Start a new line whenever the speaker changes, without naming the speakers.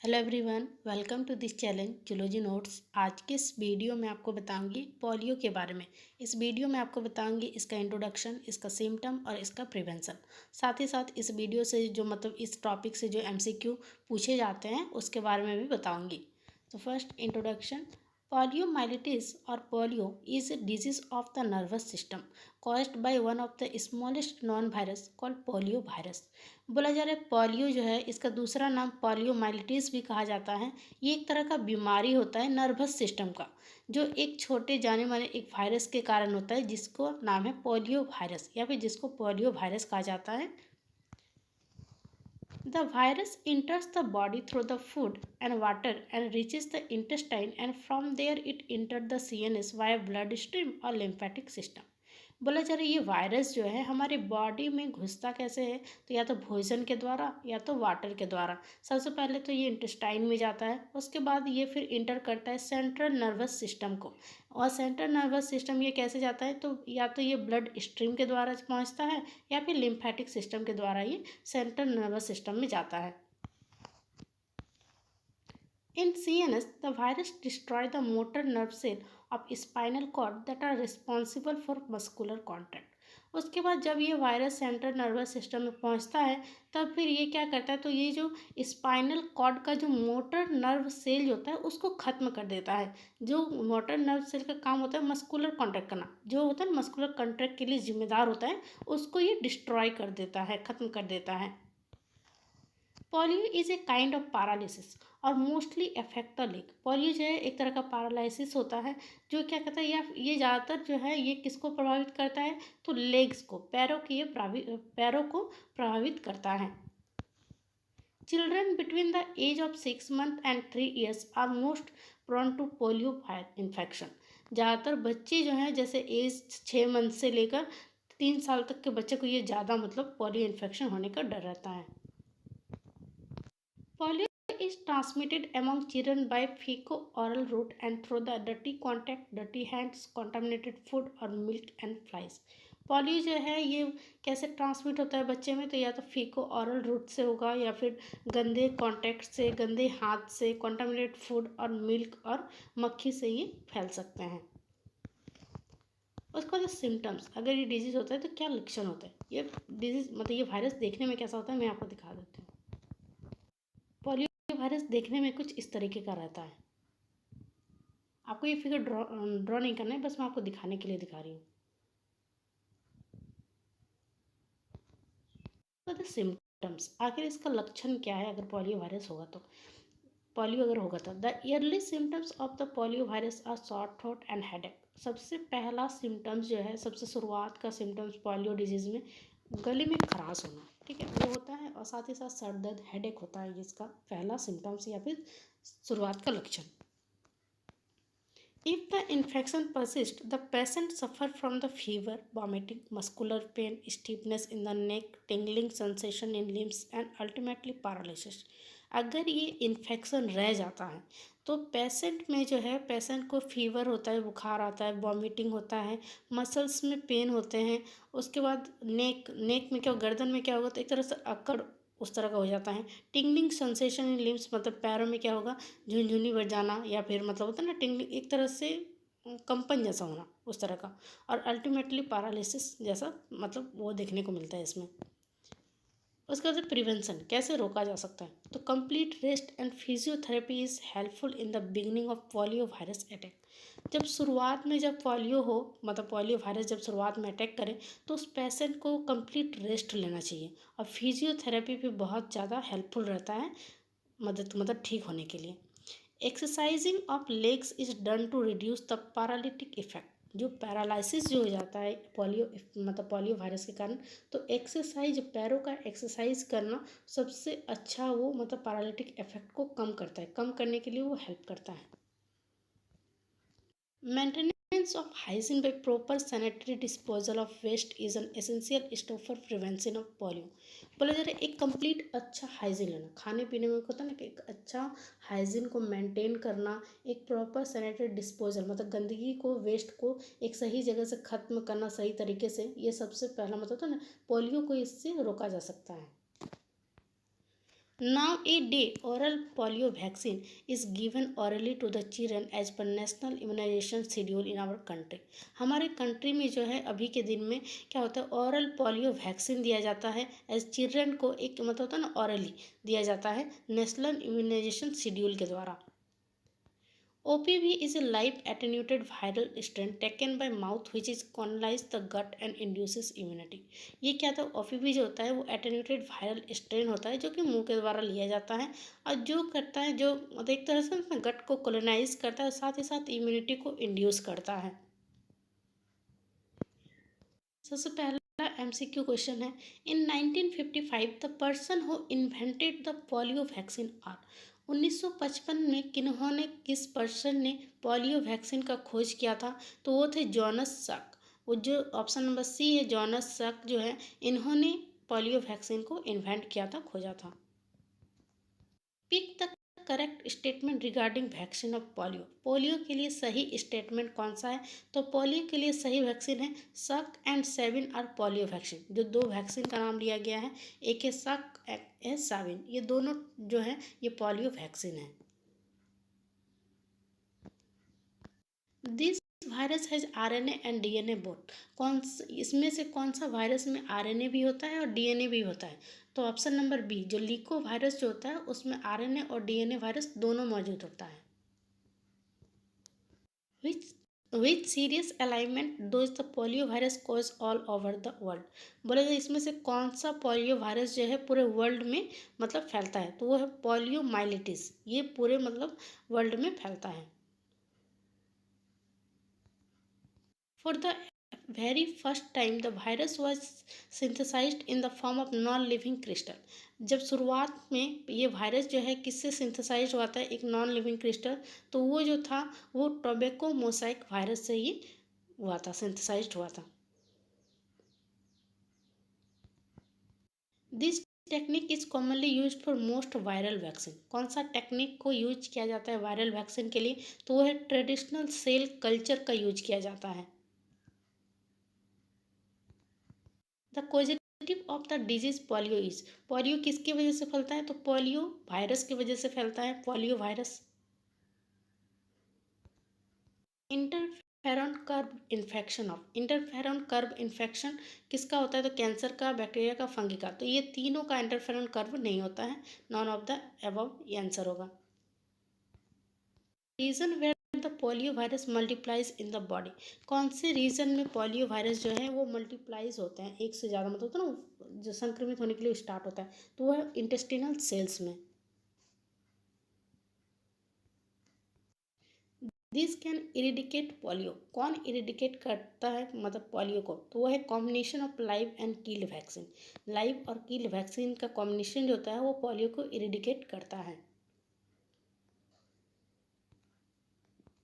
Hello everyone, welcome to this challenge zoology notes. आज के इस वीडियो में आपको बताऊंगी पोलियो के बारे में। इस वीडियो में आपको बताऊंगी इसका इंट्रोडक्शन, इसका सिम्टम और इसका प्रिवेंशन। साथ ही साथ इस वीडियो से इस टॉपिक से जो एमसीक्यू पूछे जाते हैं उसके बारे में भी बताऊंगी। तो first introduction. Poliomyelitis or polio is a disease of the nervous system caused by one of the smallest known virus called poliovirus। बोला जा रहा है पोलियो जो है इसका दूसरा नाम पोलियोमाइलिटिस भी कहा जाता है। ये एक तरह का बीमारी होता है नर्वस सिस्टम का, जो एक छोटे जाने माने एक वायरस के कारण होता है, जिसको नाम है पोलियो वायरस या फिर जिसको पोलियो वायरस कहा जाता है। The virus enters the body through the food and water and reaches the intestine, and from there it entered the CNS via bloodstream or lymphatic system। बोला जा रहा है ये वायरस जो है हमारे बॉडी में घुसता कैसे है, तो या तो भोजन के द्वारा या तो वाटर के द्वारा। सबसे पहले तो ये इंटेस्टाइन में जाता है, उसके बाद ये फिर इंटर करता है सेंट्रल नर्वस सिस्टम को। और सेंट्रल नर्वस सिस्टम ये कैसे जाता है, तो या तो ये ब्लड स्ट्रीम के द्वारा पहुंचता है या फिर लिम्फेटिक सिस्टम के द्वारा ये सेंट्रल नर्वस सिस्टम में जाता है। In CNS, the virus destroy the motor nerve cell of spinal cord that are responsible for muscular contract। उसके बाद जब ये वायरस सेंट्रल नर्वस सिस्टम में पहुंचता है तब फिर ये क्या करता है, तो ये जो स्पाइनल कॉर्ड का जो मोटर नर्व सेल होता है उसको खत्म कर देता है। जो मोटर नर्व सेल का काम होता है मस्कुलर कॉन्ट्रैक्ट करना, जो होता है मस्कुलर कॉन्ट्रैक्ट के लिए जिम्मेदार होता है, उसको ये डिस्ट्रॉय कर देता है, खत्म कर देता है। Polio is a kind of paralysis और mostly affect the leg. Polio जो है एक तरह का पैरालिसिस होता है, जो क्या कहता है या ये ज़्यादातर जो है ये किसको प्रभावित करता है, तो लेग्स को, पैरों को प्रभावित करता है। Children between the age of 6 months and 3 years are most prone to polio infection. ज़्यादातर बच्चे जो हैं जैसे एज 6 मंथ से लेकर 3 साल तक के बच्चे को ये ज़्यादा पोलियो इन्फेक्शन होने का डर रहता है। Polio is transmitted among children by fecal-oral route and through the dirty contact, dirty hands, contaminated food और milk and flies। पोलियो जो है ये कैसे ट्रांसमिट होता है बच्चे में, तो या तो फीको ऑरल रूट से होगा या फिर गंदे कॉन्टैक्ट से, गंदे हाथ से, कॉन्टामिनेटेड फूड और मिल्क और मक्खी से ये फैल सकते हैं। उसके बाद सिम्टम्स, अगर ये डिजीज़ होता है तो क्या लक्षण होता है। ये डिजीज़ ये वायरस देखने में कैसा होता है, मैं आपको दिखा देती हूँ। पोलियो वायरस देखने में कुछ इस तरीके का रहता है। आपको ये फिगर ड्रॉ नहीं करना है, बस मैं आपको दिखाने के लिए दिखा रही हूँ। तो द सिम्टम्स, आखिर इसका लक्षण क्या है अगर पोलियो वायरस होगा तो। पोलियो अगर होगा तो the early symptoms of the polio virus are sore throat and headache. सबसे पहला सिम्टम्स जो है, सबसे शुरुआत का सिम्टम्स पोलियो डिजीज़ में गले में खराश होना, ठीक है, वो होता है। और साथ ही साथ सर दर्द, हेडेक होता है, इसका पहला सिम्टम्स या फिर शुरुआत का लक्षण। If the infection persists, the patient suffers from the fever, vomiting, muscular pain, stiffness in the neck, tingling sensation in limbs and ultimately paralysis। अगर ये इन्फेक्शन रह जाता है तो पेशेंट में जो है, पेशेंट को फीवर होता है, बुखार आता है, वॉमिटिंग होता है, मसल्स में पेन होते हैं। उसके बाद नेक में क्या, गर्दन में क्या होगा, तो एक तरह से अकड़ उस तरह का हो जाता है। टिंगलिंग सेंसेशन इन लिम्स, पैरों में क्या होगा, झुनझुनी बढ़ जाना, या फिर होता है ना टिंगलिंग, एक तरह से कंपन जैसा होना उस तरह का। और अल्टीमेटली पैरालिसिस जैसा वो देखने को मिलता है इसमें। उसके बाद प्रिवेंशन, कैसे रोका जा सकता है, तो complete rest and physiotherapy is helpful in the beginning of polio virus attack. जब शुरुआत में जब पोलियो हो, पोलियो वायरस जब शुरुआत में अटैक करे तो उस पेशेंट को कंप्लीट रेस्ट लेना चाहिए। और फिजियोथेरेपी भी बहुत ज़्यादा हेल्पफुल रहता है ठीक होने के लिए। Exercising of legs is done to reduce the paralytic effect. जो पैरालिसिस जो हो जाता है पोलियो वायरस के कारण, तो एक्सरसाइज, पैरों का एक्सरसाइज करना सबसे अच्छा वो पैरालिटिक इफेक्ट को कम करता है, कम करने के लिए वो हेल्प करता है। Maintenance of hygiene by proper sanitary disposal of waste is an essential step for prevention of polio। बोला जा रहा है एक कंप्लीट अच्छा हाइजीन लेना, खाने पीने में होता है ना कि एक अच्छा हाइजीन को मेंटेन करना, एक प्रॉपर सैनिटरी डिस्पोजल गंदगी को, वेस्ट को एक सही जगह से ख़त्म करना सही तरीके से, ये सबसे पहला होता है ना, पोलियो को इससे रोका जा सकता है। Now a day oral polio vaccine is given orally to the children as per national immunization schedule in our country. हमारे कंट्री में जो है अभी के दिन में क्या होता है, ओरल पोलियो वैक्सीन दिया जाता है एज चिल्ड्रन को, एक मतलब होता है ना ऑरली दिया जाता है नेशनल इम्यूनाइजेशन शेड्यूल के द्वारा। OPV is a live attenuated viral strain taken by mouth which is colonize the gut and induces immunity। ये क्या था, OPV जो होता है वो एटेन्यूटेड वायरल स्ट्रेन होता है जो कि मुंह के द्वारा लिया जाता है और जो करता है, जो मतलब एक तरह से अपने गट को कोलोनाइज करता है, साथ ही साथ इम्यूनिटी को इंड्यूस करता है। सबसे पहला MCQ क्वेश्चन है, in 1955 the person who invented the polio vaccine are. 1955 में किस पर्सन ने पोलियो वैक्सीन का खोज किया था, तो वो थे जॉनस सक। वो जो ऑप्शन नंबर सी है, जॉनस सक जो है, इन्होंने पोलियो वैक्सीन को इन्वेंट किया था, खोजा था। Pick the correct statement regarding vaccine of polio. Polio के लिए सही स्टेटमेंट कौन सा है, तो पोलियो के लिए सही वैक्सीन है Salk and Sabin are polio vaccine. जो दो वैक्सीन का नाम लिया गया है, एक है सक, एक है सेविन, ये दोनों जो है ये पोलियो वैक्सीन है। This virus has RNA and DNA both. इसमें से कौन सा वायरस में RNA भी होता है और DNA भी होता है, तो ऑप्शन नंबर बी जो लीको वायरस जो होता है उसमें RNA और DNA वायरस दोनों मौजूद होता है। Which serious alignment does the polio virus cause all over the world. बोले तो इसमें से कौन सा पोलियो वायरस जो है पूरे वर्ल्ड में मतलब फैलता है, तो वो है पोलियो माइलिटिस। ये पूरे मतलब वर्ल्ड में फैलता है। For the very first time the virus was synthesized in the form of non-living crystal। जब शुरुआत में ये वायरस जो है किससे सिंथेसाइज हुआ था, एक नॉन लिविंग क्रिस्टल, तो वो जो था वो टोबैको मोसाइक वायरस से ही हुआ था, सिंथेसाइज हुआ था। This technique is commonly use for most viral vaccine. कौन सा टेक्निक को यूज किया जाता है वायरल वैक्सीन के लिए, तो वो है ट्रेडिशनल सेल कल्चर का यूज किया जाता है। The causative of the disease polio is. Polio किसकी वजह से फैलता है, तो पोलियो वायरस की वजह से फैलता है, polio virus. Interferon curve infection of. Interferon curve infection किसका होता है, तो कैंसर का, बैक्टीरिया का, फंगी का। तो ये तीनों का इंटरफेरॉन कर्व नहीं होता है, नॉन ऑफ द अबव ये आंसर होगा। Region where the polio virus multiplies in the body. कौन से रीजन में पोलियो वायरस जो है वो मल्टीप्लाइज होते हैं, एक से ज़्यादा मतलब होता है ना, जो संक्रमित होने के लिए स्टार्ट होता है, तो वो है इंटेस्टिनल सेल्स में। This can eradicate polio. कौन इरिडिकेट करता है मतलब पोलियो को, तो वो है combination of live and killed vaccine. Live और कील्ड वैक्सीन का कॉम्बिनेशन जो होता है वो पोलियो को इरिडिकेट करता है।